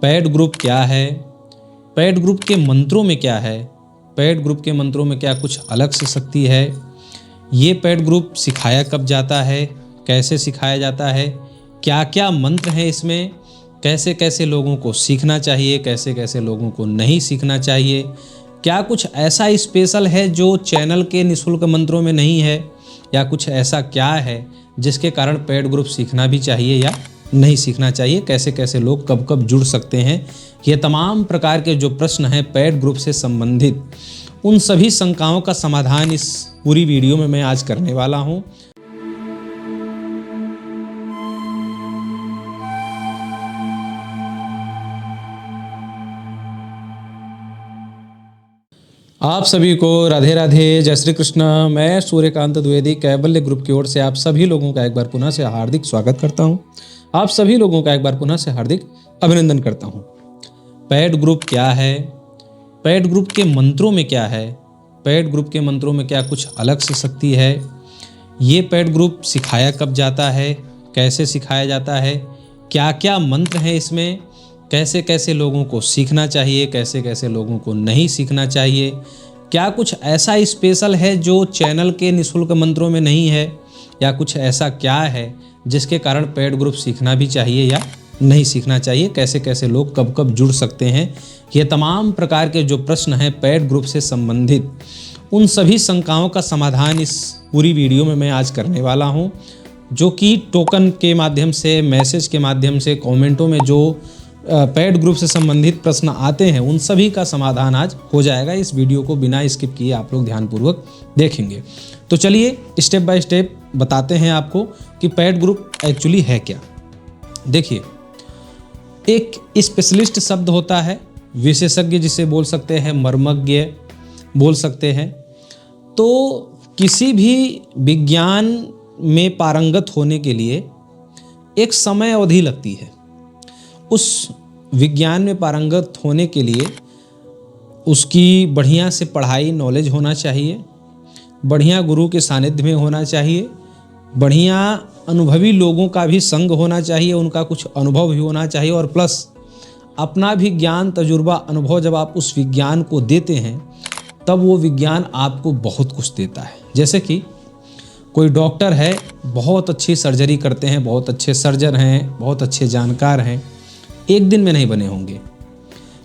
Pad group क्या है, pad group के मंत्रों में क्या है, पैड ग्रुप के मंत्रों में क्या कुछ अलग से शक्ति है, ये पैड ग्रुप सिखाया कब जाता है, कैसे सिखाया जाता है, क्या क्या मंत्र हैं इसमें, कैसे कैसे लोगों को सीखना चाहिए, कैसे कैसे लोगों को नहीं सीखना चाहिए, क्या कुछ ऐसा स्पेशल है जो चैनल के निःशुल्क मंत्रों में नहीं है, या कुछ ऐसा क्या है जिसके कारण पैड ग्रुप सीखना भी चाहिए या नहीं सीखना चाहिए, कैसे कैसे लोग कब कब जुड़ सकते हैं। ये तमाम प्रकार के जो प्रश्न हैं पैड ग्रुप से संबंधित, उन सभी शंकाओं का समाधान इस पूरी वीडियो में मैं आज करने वाला हूं। आप सभी को राधे राधे, जय श्री कृष्ण। मैं सूर्यकांत द्विवेदी कैवल्य ग्रुप की ओर से आप सभी लोगों का एक बार पुनः से हार्दिक स्वागत करता हूं। आप सभी लोगों का एक बार पुनः से हार्दिक अभिनंदन करता हूं। पैड ग्रुप क्या है, पैड ग्रुप के मंत्रों में क्या है, पैड ग्रुप के मंत्रों में क्या कुछ अलग से शक्ति है, ये पैड ग्रुप सिखाया कब जाता है, कैसे सिखाया जाता है, क्या क्या मंत्र हैं इसमें, कैसे कैसे लोगों को सीखना चाहिए, कैसे कैसे लोगों को नहीं सीखना चाहिए, क्या कुछ ऐसा स्पेशल है जो चैनल के निःशुल्क मंत्रों में नहीं है, या कुछ ऐसा क्या है जिसके कारण पैड ग्रुप सीखना भी चाहिए या नहीं सीखना चाहिए, कैसे कैसे लोग कब कब जुड़ सकते हैं। ये तमाम प्रकार के जो प्रश्न हैं पैड ग्रुप से संबंधित, उन सभी शंकाओं का समाधान इस पूरी वीडियो में मैं आज करने वाला हूँ, जो कि टोकन के माध्यम से, मैसेज के माध्यम से, कमेंटों में जो पैड ग्रुप से संबंधित प्रश्न आते हैं उन सभी का समाधान आज हो जाएगा। इस वीडियो को बिना स्किप किए आप लोग ध्यानपूर्वक देखेंगे। तो चलिए स्टेप बाय स्टेप बताते हैं आपको कि पैड ग्रुप एक्चुअली है क्या। देखिए, एक स्पेशलिस्ट शब्द होता है, विशेषज्ञ जिसे बोल सकते हैं, मर्मज्ञ बोल सकते हैं। तो किसी भी विज्ञान में पारंगत होने के लिए एक समय अवधि लगती है। उस विज्ञान में पारंगत होने के लिए उसकी बढ़िया से पढ़ाई, नॉलेज होना चाहिए, बढ़िया गुरु के सानिध्य में होना चाहिए, बढ़िया अनुभवी लोगों का भी संग होना चाहिए, उनका कुछ अनुभव भी होना चाहिए, और प्लस अपना भी ज्ञान, तजुर्बा, अनुभव जब आप उस विज्ञान को देते हैं तब वो विज्ञान आपको बहुत कुछ देता है। जैसे कि कोई डॉक्टर है, बहुत अच्छी सर्जरी करते हैं, बहुत अच्छे सर्जन हैं, बहुत अच्छे जानकार हैं, एक दिन में नहीं बने होंगे।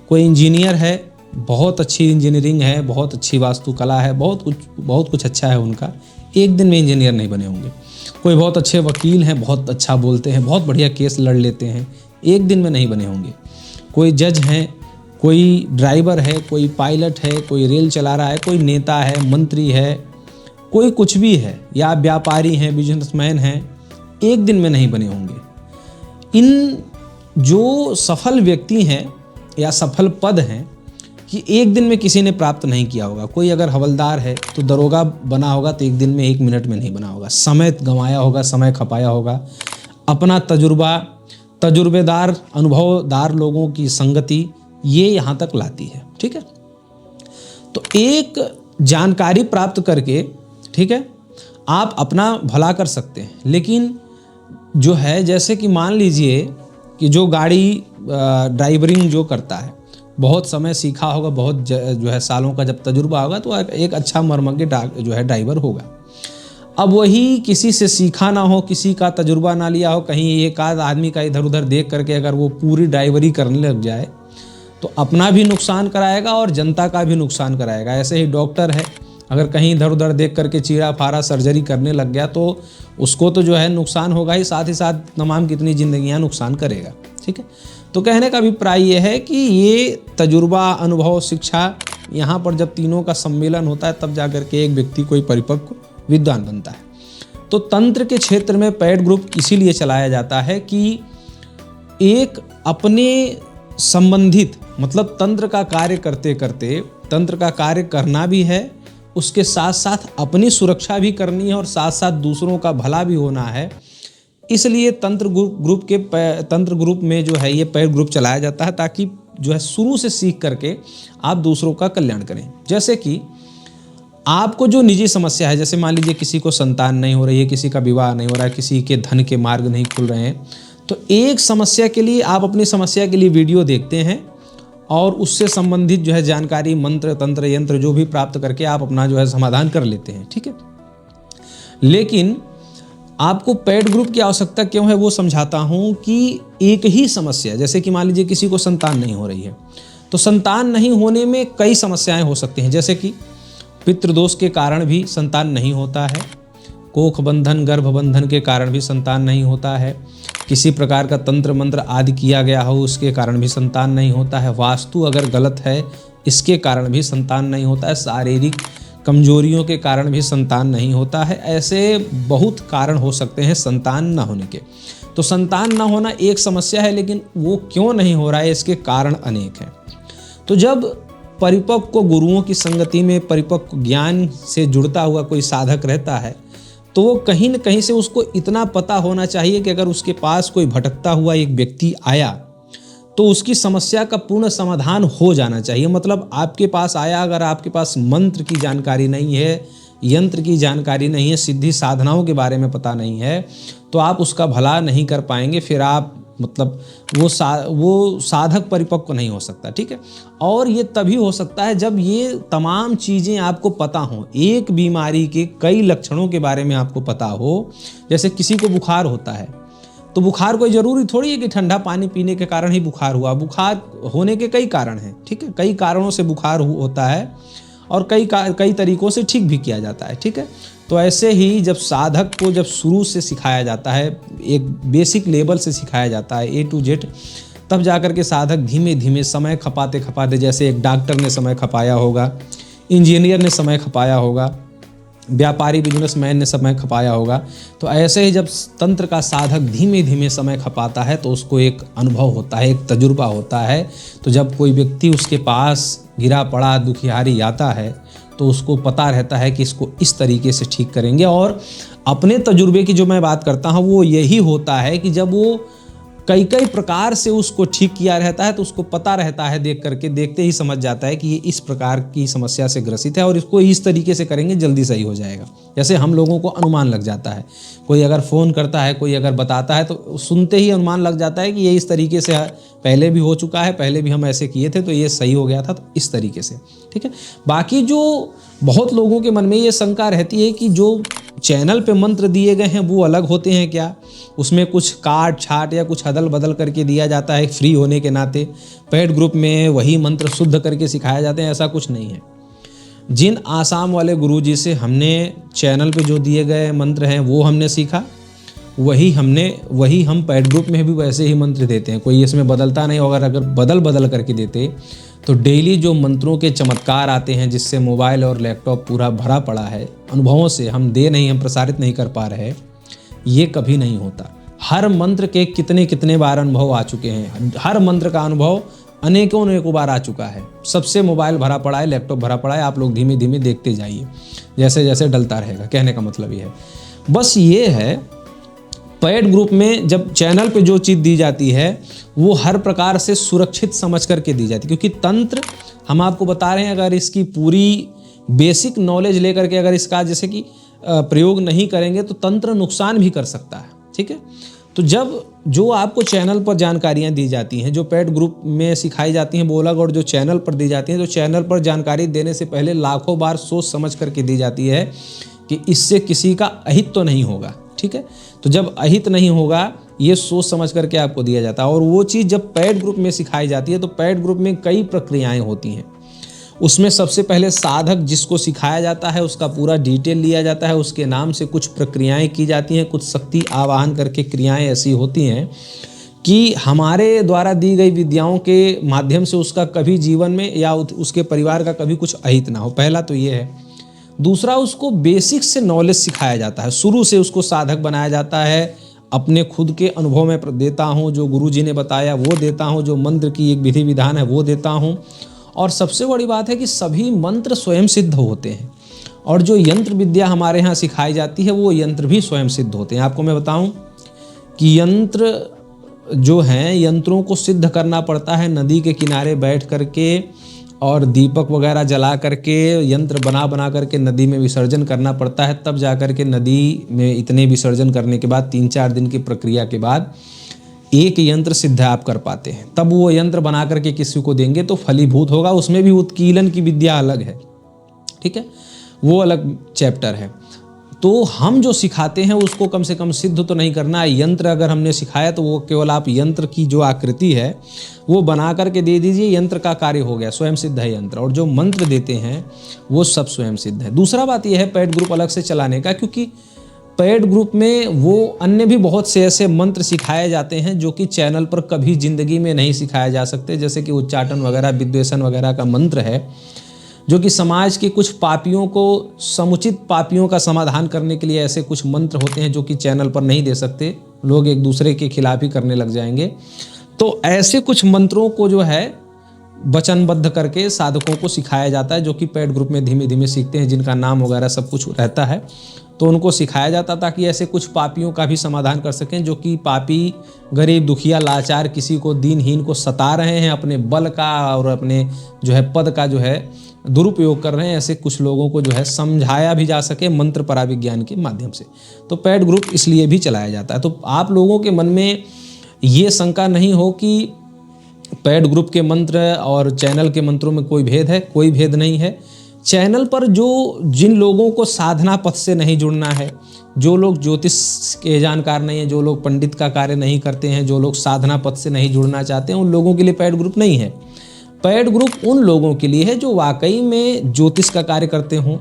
कोई इंजीनियर है, बहुत अच्छी इंजीनियरिंग है, बहुत अच्छी वास्तुकला है, बहुत कुछ अच्छा है उनका, एक दिन में इंजीनियर नहीं बने होंगे। कोई बहुत अच्छे वकील हैं, बहुत अच्छा बोलते हैं, बहुत बढ़िया केस लड़ लेते हैं, एक दिन में नहीं बने होंगे। कोई जज हैं, कोई ड्राइवर है, कोई पायलट है, कोई रेल चला रहा है, कोई नेता है, मंत्री है, कोई कुछ भी है, या व्यापारी हैं, बिजनेसमैन हैं, एक दिन में नहीं बने होंगे। इन जो सफल व्यक्ति हैं या सफल पद हैं कि एक दिन में किसी ने प्राप्त नहीं किया होगा। कोई अगर हवलदार है तो दरोगा बना होगा तो एक दिन में, 1 मिनट में नहीं बना होगा। समय गंवाया होगा, समय खपाया होगा, अपना तजुर्बा, तजुर्बेदार, अनुभवदार लोगों की संगति, ये यहाँ तक लाती है। ठीक है, तो एक जानकारी प्राप्त करके, ठीक है, आप अपना भला कर सकते हैं। लेकिन जो है, जैसे कि मान लीजिए कि जो गाड़ी ड्राइवरिंग जो करता है, बहुत समय सीखा होगा, बहुत जो है सालों का जब तजुर्बा होगा, तो एक अच्छा मर्मज्ञ जो है ड्राइवर होगा। अब वही किसी से सीखा ना हो, किसी का तजुर्बा ना लिया हो, कहीं एक आध आदमी का इधर उधर देख करके अगर वो पूरी ड्राइवरी करने लग जाए तो अपना भी नुकसान कराएगा और जनता का भी नुकसान कराएगा। ऐसे ही डॉक्टर है, अगर कहीं इधर उधर देख करके चीरा फारा सर्जरी करने लग गया तो उसको तो जो है नुकसान होगा ही साथ तमाम कितनी जिंदगियां नुकसान करेगा। ठीक है, तो कहने का अभिप्राय ये है कि ये तजुर्बा, अनुभव, शिक्षा, यहाँ पर जब तीनों का सम्मेलन होता है तब जाकर के एक व्यक्ति कोई परिपक्व विद्वान बनता है। तो तंत्र के क्षेत्र में पैड ग्रुप इसीलिए चलाया जाता है कि एक अपने संबंधित, मतलब तंत्र का कार्य करते करते, तंत्र का कार्य करना भी है, उसके साथ साथ अपनी सुरक्षा भी करनी है और साथ साथ दूसरों का भला भी होना है। इसलिए तंत्र ग्रुप में जो है ये पैड ग्रुप चलाया जाता है, ताकि जो है शुरू से सीख करके आप दूसरों का कल्याण करें। जैसे कि आपको जो निजी समस्या है, जैसे मान लीजिए किसी को संतान नहीं हो रही है, किसी का विवाह नहीं हो रहा है, किसी के धन के मार्ग नहीं खुल रहे हैं, तो एक समस्या के लिए आप अपनी समस्या के लिए वीडियो देखते हैं और उससे संबंधित जो है जानकारी, मंत्र, तंत्र, यंत्र जो भी प्राप्त करके आप अपना जो है समाधान कर लेते हैं, ठीक है। लेकिन आपको पेड ग्रुप की आवश्यकता क्यों है वो समझाता हूँ कि एक ही समस्या, जैसे कि मान लीजिए किसी को संतान नहीं हो रही है, तो संतान नहीं होने में कई समस्याएं हो सकती हैं, जैसे कि पितृदोष के कारण भी संतान नहीं होता है, कोख बंधन, गर्भ बंधन के कारण भी संतान नहीं होता है, किसी प्रकार का तंत्र मंत्र आदि किया गया हो उसके कारण भी संतान नहीं होता है, वास्तु अगर गलत है इसके कारण भी संतान नहीं होता है, शारीरिक कमजोरियों के कारण भी संतान नहीं होता है। ऐसे बहुत कारण हो सकते हैं संतान न होने के। तो संतान न होना एक समस्या है, लेकिन वो क्यों नहीं हो रहा है इसके कारण अनेक हैं। तो जब परिपक्व गुरुओं की संगति में परिपक्व ज्ञान से जुड़ता हुआ कोई साधक रहता है, तो वो कहीं न कहीं से उसको इतना पता होना चाहिए कि अगर उसके पास कोई भटकता हुआ एक व्यक्ति आया तो उसकी समस्या का पूर्ण समाधान हो जाना चाहिए। मतलब आपके पास आया, अगर आपके पास मंत्र की जानकारी नहीं है, यंत्र की जानकारी नहीं है, सिद्धि साधनाओं के बारे में पता नहीं है, तो आप उसका भला नहीं कर पाएंगे। फिर आप मतलब वो साधक परिपक्व नहीं हो सकता, ठीक है। और ये तभी हो सकता है जब ये तमाम चीज़ें आपको पता हों, एक बीमारी के कई लक्षणों के बारे में आपको पता हो। जैसे किसी को बुखार होता है, तो बुखार कोई ज़रूरी थोड़ी है कि ठंडा पानी पीने के कारण ही बुखार हुआ। बुखार होने के कई कारण हैं, ठीक है। कई कारणों से बुखार होता है और कई तरीक़ों से ठीक भी किया जाता है, ठीक है। तो ऐसे ही जब साधक को जब शुरू से सिखाया जाता है, एक बेसिक लेवल से सिखाया जाता है A to Z, तब जाकर के साधक धीमे धीमे समय खपाते खपाते, जैसे एक डॉक्टर ने समय खपाया होगा, इंजीनियर ने समय खपाया होगा, व्यापारी बिजनेसमैन ने समय खपाया होगा, तो ऐसे ही जब तंत्र का साधक धीमे धीमे समय खपाता है तो उसको एक अनुभव होता है, एक तजुर्बा होता है। तो जब कोई व्यक्ति उसके पास गिरा पड़ा दुखिहारी आता है तो उसको पता रहता है कि इसको इस तरीके से ठीक करेंगे। और अपने तजुर्बे की जो मैं बात करता हूँ वो यही होता है कि जब वो कई प्रकार से उसको ठीक किया रहता है तो उसको पता रहता है, देखते ही समझ जाता है कि ये इस प्रकार की समस्या से ग्रसित है और इसको इस तरीके से करेंगे जल्दी सही हो जाएगा। जैसे हम लोगों को अनुमान लग जाता है, कोई अगर फ़ोन करता है, कोई अगर बताता है तो सुनते ही अनुमान लग जाता है कि ये इस तरीके से पहले भी हो चुका है, पहले भी हम ऐसे किए थे तो ये सही हो गया था, तो इस तरीके से, ठीक है। बाकी जो बहुत लोगों के मन में ये शंका रहती है कि जो चैनल पे मंत्र दिए गए हैं वो अलग होते हैं क्या, उसमें कुछ काट छाट या कुछ अदल बदल करके दिया जाता है फ्री होने के नाते, पेड ग्रुप में वही मंत्र शुद्ध करके सिखाए जाते हैं, ऐसा कुछ नहीं है। जिन आसाम वाले गुरुजी से हमने चैनल पे जो दिए गए मंत्र हैं वो हमने सीखा, वही हम पेड ग्रुप में भी वैसे ही मंत्र देते हैं, कोई इसमें बदलता नहीं। अगर बदल करके देते तो डेली जो मंत्रों के चमत्कार आते हैं जिससे मोबाइल और लैपटॉप पूरा भरा पड़ा है, अनुभवों से हम प्रसारित नहीं कर पा रहे, ये कभी नहीं होता। हर मंत्र के कितने बार अनुभव आ चुके हैं, हर मंत्र का अनुभव अनेकों बार आ चुका है। सबसे मोबाइल भरा पड़ा है, लैपटॉप भरा पड़ा है, आप लोग धीमे धीमे देखते जाइए, जैसे जैसे डलता रहेगा। कहने का मतलब ये है, बस ये है पेड ग्रुप में जब चैनल पे जो चीज़ दी जाती है वो हर प्रकार से सुरक्षित समझ करके दी जाती है, क्योंकि तंत्र हम आपको बता रहे हैं, अगर इसकी पूरी बेसिक नॉलेज लेकर के अगर इसका जैसे कि प्रयोग नहीं करेंगे तो तंत्र नुकसान भी कर सकता है, ठीक है। तो जब जो आपको चैनल पर जानकारियां दी जाती हैं, जो पेड ग्रुप में सिखाई जाती हैं वो अलग, और जो चैनल पर दी जाती हैं, तो चैनल पर जानकारी देने से पहले लाखों बार सोच समझ करके दी जाती है कि इससे किसी का अहित तो नहीं होगा, ठीक है। तो जब अहित नहीं होगा ये सोच समझ करके आपको दिया जाता है। और वो चीज़ जब पेड ग्रुप में सिखाई जाती है तो पेड ग्रुप में कई प्रक्रियाएं होती हैं। उसमें सबसे पहले साधक जिसको सिखाया जाता है उसका पूरा डिटेल लिया जाता है, उसके नाम से कुछ प्रक्रियाएं की जाती हैं, कुछ शक्ति आवाहन करके क्रियाएं ऐसी होती हैं कि हमारे द्वारा दी गई विद्याओं के माध्यम से उसका कभी जीवन में या उसके परिवार का कभी कुछ अहित ना हो। पहला तो ये है। दूसरा, उसको बेसिक से नॉलेज सिखाया जाता है, शुरू से उसको साधक बनाया जाता है। अपने खुद के अनुभव में देता हूँ, जो गुरुजी ने बताया वो देता हूँ, जो मंत्र की एक विधि विधान है वो देता हूँ। और सबसे बड़ी बात है कि सभी मंत्र स्वयं सिद्ध होते हैं, और जो यंत्र विद्या हमारे यहाँ सिखाई जाती है वो यंत्र भी स्वयं सिद्ध होते हैं। आपको मैं बताऊं कि यंत्र जो हैं, यंत्रों को सिद्ध करना पड़ता है नदी के किनारे बैठ करके और दीपक वगैरह जला करके, यंत्र बना करके नदी में विसर्जन करना पड़ता है। तब जा कर के नदी में इतने विसर्जन करने के बाद 3-4 दिन की प्रक्रिया के बाद एक यंत्र सिद्ध आप कर पाते हैं, तब वो यंत्र बना करके किसी को देंगे तो फलीभूत होगा। उसमें भी उत्कीलन की विद्या अलग है, ठीक है, वो अलग चैप्टर है। तो हम जो सिखाते हैं उसको कम से कम सिद्ध तो नहीं करना है। यंत्र अगर हमने सिखाया तो वो केवल आप यंत्र की जो आकृति है वो बना करके दे दीजिए, यंत्र का कार्य हो गया, स्वयं सिद्ध है यंत्र। और जो मंत्र देते हैं वो सब स्वयं सिद्ध है। दूसरा बात यह है पेड ग्रुप अलग से चलाने का, क्योंकि पेड ग्रुप में वो अन्य भी बहुत से ऐसे मंत्र सिखाए जाते हैं जो कि चैनल पर कभी जिंदगी में नहीं सिखाए जा सकते, जैसे कि उच्चाटन वगैरह, विद्वेषण वगैरह का मंत्र है, जो कि समाज के कुछ पापियों को, समुचित पापियों का समाधान करने के लिए ऐसे कुछ मंत्र होते हैं जो कि चैनल पर नहीं दे सकते, लोग एक दूसरे के खिलाफ ही करने लग जाएंगे। तो ऐसे कुछ मंत्रों को जो है वचनबद्ध करके साधकों को सिखाया जाता है, जो कि पेड ग्रुप में धीमे धीमे सीखते हैं, जिनका नाम वगैरह सब कुछ रहता है, तो उनको सिखाया जाता ताकि ऐसे कुछ पापियों का भी समाधान कर सकें, जो कि पापी, गरीब, दुखिया, लाचार, किसी को दीनहीन को सता रहे हैं, अपने बल का और अपने जो है पद का जो है दुरुपयोग कर रहे हैं, ऐसे कुछ लोगों को जो है समझाया भी जा सके मंत्र पराविज्ञान के माध्यम से। तो पेड ग्रुप इसलिए भी चलाया जाता है। तो आप लोगों के मन में ये शंका नहीं हो कि पेड ग्रुप के मंत्र और चैनल के मंत्रों में कोई भेद है, कोई भेद नहीं है। चैनल पर जिन लोगों को साधना पथ से नहीं जुड़ना है, जो लोग ज्योतिष के जानकार नहीं है, जो लोग पंडित का कार्य नहीं करते हैं, जो लोग साधना पथ से नहीं जुड़ना चाहते हैं, उन लोगों के लिए पेड ग्रुप नहीं है। पेड ग्रुप उन लोगों के लिए है जो वाकई में ज्योतिष का कार्य करते हों,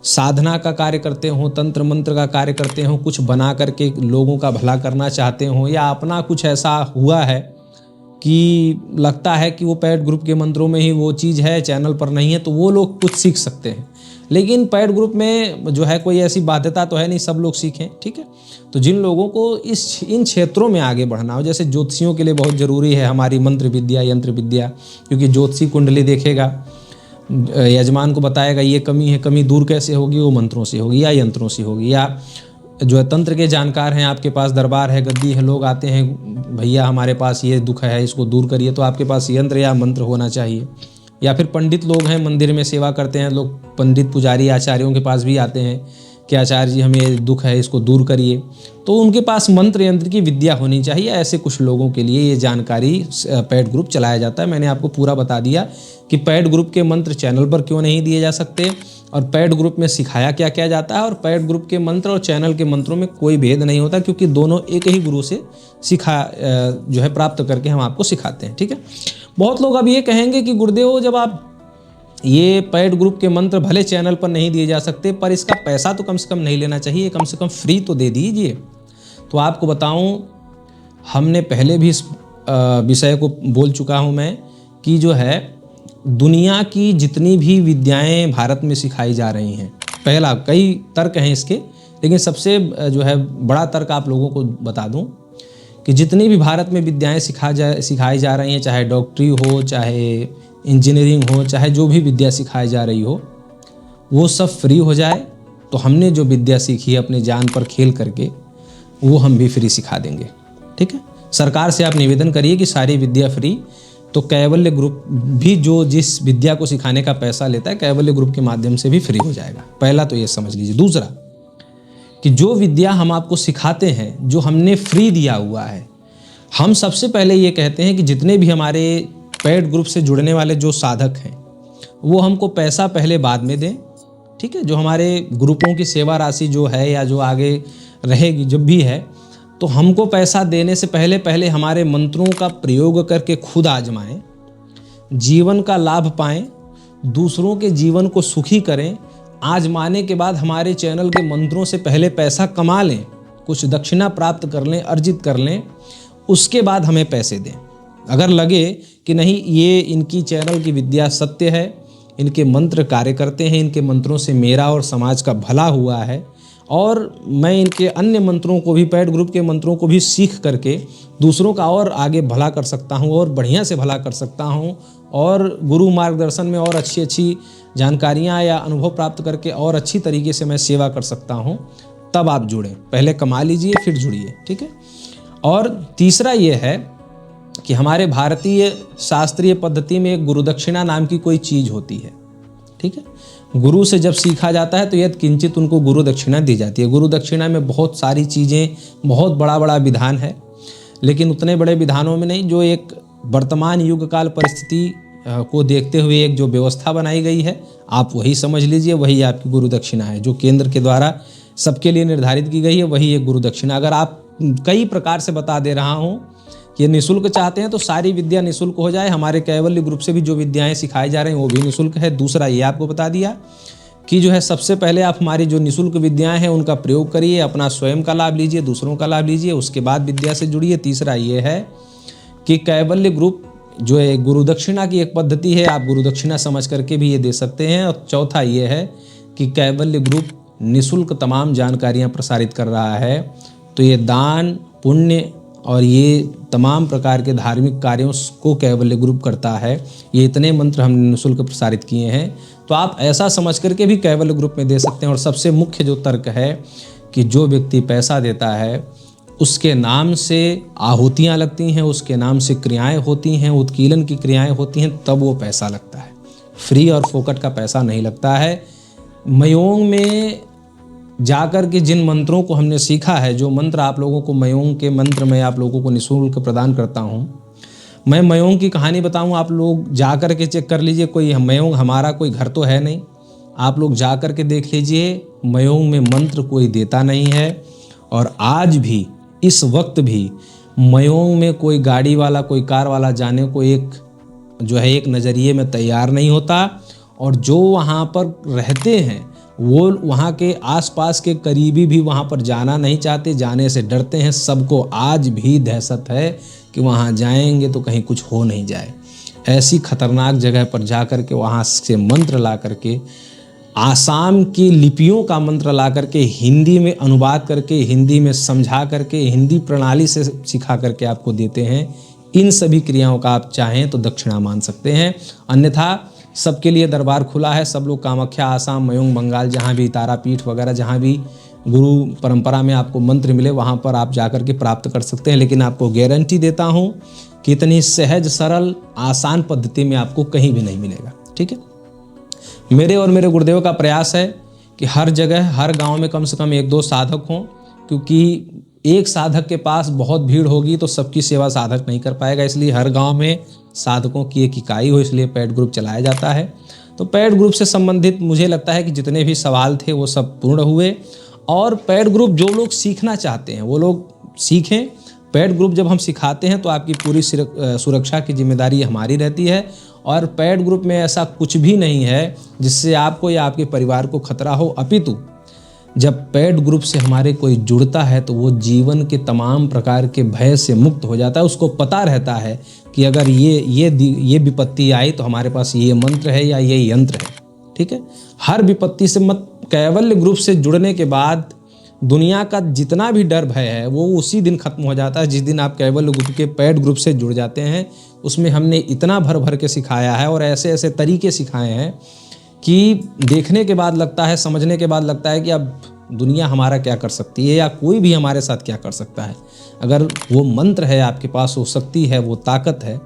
साधना का कार्य करते हों, तंत्र मंत्र का कार्य करते हों, कुछ बना करके लोगों का भला करना चाहते हों, या अपना कुछ ऐसा हुआ है कि लगता है कि वो पेड ग्रुप के मंत्रों में ही वो चीज़ है, चैनल पर नहीं है, तो वो लोग कुछ सीख सकते हैं। लेकिन पेड ग्रुप में जो है कोई ऐसी बाध्यता तो है नहीं, सब लोग सीखें, ठीक है। तो जिन लोगों को इन क्षेत्रों में आगे बढ़ना हो, जैसे ज्योतिषियों के लिए बहुत ज़रूरी है हमारी मंत्र विद्या, यंत्र विद्या, क्योंकि ज्योतिषी कुंडली देखेगा, यजमान को बताएगा ये कमी है, कमी दूर कैसे होगी, वो मंत्रों से होगी या यंत्रों से होगी। या जो है तंत्र के जानकार हैं, आपके पास दरबार है, गद्दी है, लोग आते हैं, भैया हमारे पास ये दुख है, इसको दूर करिए, तो आपके पास यंत्र या मंत्र होना चाहिए। या फिर पंडित लोग हैं, मंदिर में सेवा करते हैं लोग, पंडित पुजारी आचार्यों के पास भी आते हैं कि आचार्य जी हमें दुख है, इसको दूर करिए, तो उनके पास मंत्र यंत्र की विद्या होनी चाहिए। ऐसे कुछ लोगों के लिए ये जानकारी पेड ग्रुप चलाया जाता है। मैंने आपको पूरा बता दिया कि पेड ग्रुप के मंत्र चैनल पर क्यों नहीं दिए जा सकते, और पेड ग्रुप में सिखाया क्या क्या जाता है, और पेड ग्रुप के मंत्र और चैनल के मंत्रों में कोई भेद नहीं होता, क्योंकि दोनों एक ही गुरु से जो है प्राप्त करके हम आपको सिखाते हैं, ठीक है। बहुत लोग अब ये कहेंगे कि गुरुदेव, जब आप ये पेड ग्रुप के मंत्र भले चैनल पर नहीं दिए जा सकते, पर इसका पैसा तो कम से कम नहीं लेना चाहिए, कम से कम फ्री तो दे दीजिए। तो आपको बताऊं, हमने पहले भी इस विषय को बोल चुका हूं मैं कि जो है दुनिया की जितनी भी विद्याएं भारत में सिखाई जा रही हैं, पहला, कई तर्क हैं इसके, लेकिन सबसे जो है बड़ा तर्क आप लोगों को बता दूं कि जितनी भी भारत में विद्याएं सिखाई जा रही हैं, चाहे डॉक्टरी हो, चाहे इंजीनियरिंग हो, चाहे जो भी विद्या सिखाई जा रही हो, वो सब फ्री हो जाए तो हमने जो विद्या सीखी है अपने जान पर खेल करके, वो हम भी फ्री सिखा देंगे, ठीक है। सरकार से आप निवेदन करिए कि सारी विद्या फ्री, तो कैवल्य ग्रुप भी जो जिस विद्या को सिखाने का पैसा लेता है, कैवल्य ग्रुप के माध्यम से भी फ्री हो जाएगा। पहला तो ये समझ लीजिए। दूसरा कि जो विद्या हम आपको सिखाते हैं, जो हमने फ्री दिया हुआ है, हम सबसे पहले ये कहते हैं कि जितने भी हमारे पेड ग्रुप से जुड़ने वाले जो साधक हैं, वो हमको पैसा पहले बाद में दें, ठीक है। जो हमारे ग्रुपों की सेवा राशि जो है या जो आगे रहेगी जब भी है, तो हमको पैसा देने से पहले हमारे मंत्रों का प्रयोग करके खुद आजमाएं, जीवन का लाभ पाएं, दूसरों के जीवन को सुखी करें। आजमाने के बाद हमारे चैनल के मंत्रों से पहले पैसा कमा लें, कुछ दक्षिणा प्राप्त कर लें, अर्जित कर लें, उसके बाद हमें पैसे दें। अगर लगे कि नहीं, ये इनकी चैनल की विद्या सत्य है, इनके मंत्र कार्य करते हैं, इनके मंत्रों से मेरा और समाज का भला हुआ है, और मैं इनके अन्य मंत्रों को भी, पेड ग्रुप के मंत्रों को भी सीख करके दूसरों का और आगे भला कर सकता हूँ, और बढ़िया से भला कर सकता हूँ, और गुरु मार्गदर्शन में और अच्छी अच्छी जानकारियाँ या अनुभव प्राप्त करके और अच्छी तरीके से मैं सेवा कर सकता हूँ, तब आप जुड़ें। पहले कमा लीजिए, फिर जुड़िए, ठीक है। और तीसरा ये है कि हमारे भारतीय शास्त्रीय पद्धति में एक गुरुदक्षिणा नाम की कोई चीज़ होती है, ठीक है। गुरु से जब सीखा जाता है तो यद किंचित उनको गुरु दक्षिणा दी जाती है। गुरु दक्षिणा में बहुत सारी चीज़ें, बहुत बड़ा बड़ा विधान है, लेकिन उतने बड़े विधानों में नहीं। जो एक वर्तमान युग काल परिस्थिति को देखते हुए एक जो व्यवस्था बनाई गई है, आप वही समझ लीजिए, वही आपकी गुरु दक्षिणा है। जो केंद्र के द्वारा सबके लिए निर्धारित की गई है, वही एक गुरु दक्षिणा। अगर आप कई प्रकार से बता दे रहा हूँ कि निःशुल्क चाहते हैं तो सारी विद्या निःशुल्क हो जाए। हमारे कैवल्य ग्रुप से भी जो विद्याएं सिखाई जा रही हैं वो भी निःशुल्क है। दूसरा ये आपको बता दिया कि जो है सबसे पहले आप हमारी जो निःशुल्क विद्याएं हैं उनका प्रयोग करिए, अपना स्वयं का लाभ लीजिए, दूसरों का लाभ लीजिए, उसके बाद विद्या से जुड़िए। तीसरा ये है कि कैवल्य ग्रुप जो है गुरु दक्षिणा की एक पद्धति है, आप गुरु दक्षिणा समझ करके भी ये दे सकते हैं। और चौथा ये है कि कैवल्य ग्रुप निःशुल्क तमाम जानकारियाँ प्रसारित कर रहा है। तो ये दान पुण्य और ये तमाम प्रकार के धार्मिक कार्यों को कैवल्य ग्रुप करता है। ये इतने मंत्र हमने निःशुल्क प्रसारित किए हैं, तो आप ऐसा समझ करके भी कैवल्य ग्रुप में दे सकते हैं। और सबसे मुख्य जो तर्क है कि जो व्यक्ति पैसा देता है उसके नाम से आहुतियाँ लगती हैं, उसके नाम से क्रियाएं होती हैं, उत्कीलन की क्रियाएं होती हैं, तब वो पैसा लगता है। फ्री और फोकट का पैसा नहीं लगता है। मयोंग में जाकर के जिन मंत्रों को हमने सीखा है, जो मंत्र आप लोगों को मयोंग के मंत्र मैं आप लोगों को निःशुल्क प्रदान करता हूँ। मैं मयोंग की कहानी बताऊँ, आप लोग जा कर के चेक कर लीजिए। कोई मयोंग हमारा कोई घर तो है नहीं, आप लोग जा कर के देख लीजिए। मयोंग में मंत्र कोई देता नहीं है। और आज भी इस वक्त भी मयोंग में कोई गाड़ी वाला कोई कार वाला जाने को एक जो है एक नज़रिए में तैयार नहीं होता। और जो वहाँ पर रहते हैं वो वहाँ के आसपास के करीबी भी वहाँ पर जाना नहीं चाहते, जाने से डरते हैं। सबको आज भी दहशत है कि वहाँ जाएंगे तो कहीं कुछ हो नहीं जाए। ऐसी खतरनाक जगह पर जा कर के वहाँ से मंत्र ला करके, आसाम की लिपियों का मंत्र ला करके हिंदी में अनुवाद करके, हिंदी में समझा करके, हिंदी प्रणाली से सिखा करके आपको देते हैं। इन सभी क्रियाओं का आप चाहें तो दक्षिणा मान सकते हैं, अन्यथा सबके लिए दरबार खुला है। सब लोग कामाख्या, आसाम, मयोंग, बंगाल, जहाँ भी तारापीठ वगैरह जहाँ भी गुरु परंपरा में आपको मंत्र मिले वहाँ पर आप जाकर के प्राप्त कर सकते हैं। लेकिन आपको गारंटी देता हूँ कि इतनी सहज सरल आसान पद्धति में आपको कहीं भी नहीं मिलेगा। ठीक है, मेरे और मेरे गुरुदेव का प्रयास है कि हर जगह हर गांव में कम से कम एक दो साधक हों, क्योंकि एक साधक के पास बहुत भीड़ होगी तो सबकी सेवा साधक नहीं कर पाएगा। इसलिए हर गांव में साधकों की एक इकाई हो, इसलिए पेड ग्रुप चलाया जाता है। तो पेड ग्रुप से संबंधित मुझे लगता है कि जितने भी सवाल थे वो सब पूर्ण हुए। और पेड ग्रुप जो लोग सीखना चाहते हैं वो लोग सीखें। पेड ग्रुप जब हम सिखाते हैं तो आपकी पूरी सुरक्षा की जिम्मेदारी हमारी रहती है। और पेड ग्रुप में ऐसा कुछ भी नहीं है जिससे आपको या आपके परिवार को खतरा हो, अपितु जब पेड ग्रुप से हमारे कोई जुड़ता है तो वो जीवन के तमाम प्रकार के भय से मुक्त हो जाता है। उसको पता रहता है कि अगर ये विपत्ति आई तो हमारे पास ये मंत्र है या ये यंत्र है। ठीक है, हर विपत्ति से मत कैवल्य ग्रुप से जुड़ने के बाद दुनिया का जितना भी डर भय है वो उसी दिन खत्म हो जाता है जिस दिन आप कैवल्य ग्रुप के पेड ग्रुप से जुड़ जाते हैं। उसमें हमने इतना भर भर के सिखाया है और ऐसे ऐसे तरीके सिखाए हैं कि देखने के बाद लगता है, समझने के बाद लगता है कि अब दुनिया हमारा क्या कर सकती है या कोई भी हमारे साथ क्या कर सकता है। अगर वो मंत्र है आपके पास, वो शक्ति है, वो ताकत है,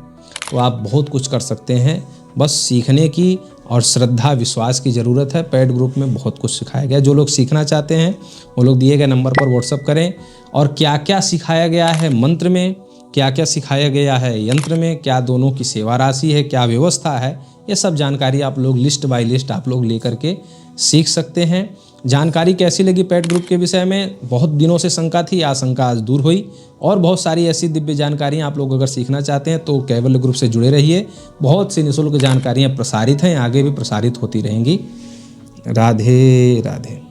तो आप बहुत कुछ कर सकते हैं। बस सीखने की और श्रद्धा विश्वास की ज़रूरत है। पेड ग्रुप में बहुत कुछ सिखाया गया। जो लोग सीखना चाहते हैं वो लोग दिए गए नंबर पर व्हाट्सअप करें। और क्या क्या सिखाया गया है मंत्र में, क्या क्या सिखाया गया है यंत्र में, क्या दोनों की सेवा राशि है, क्या व्यवस्था है, ये सब जानकारी आप लोग लिस्ट बाय लिस्ट आप लोग लेकर के सीख सकते हैं। जानकारी कैसी लगी पेड ग्रुप के विषय में? बहुत दिनों से शंका थी, आशंका आज दूर हुई। और बहुत सारी ऐसी दिव्य जानकारियाँ आप लोग अगर सीखना चाहते हैं तो कैवल्य ग्रुप से जुड़े रहिए। बहुत सी निःशुल्क जानकारियाँ प्रसारित हैं, आगे भी प्रसारित होती रहेंगी। राधे राधे।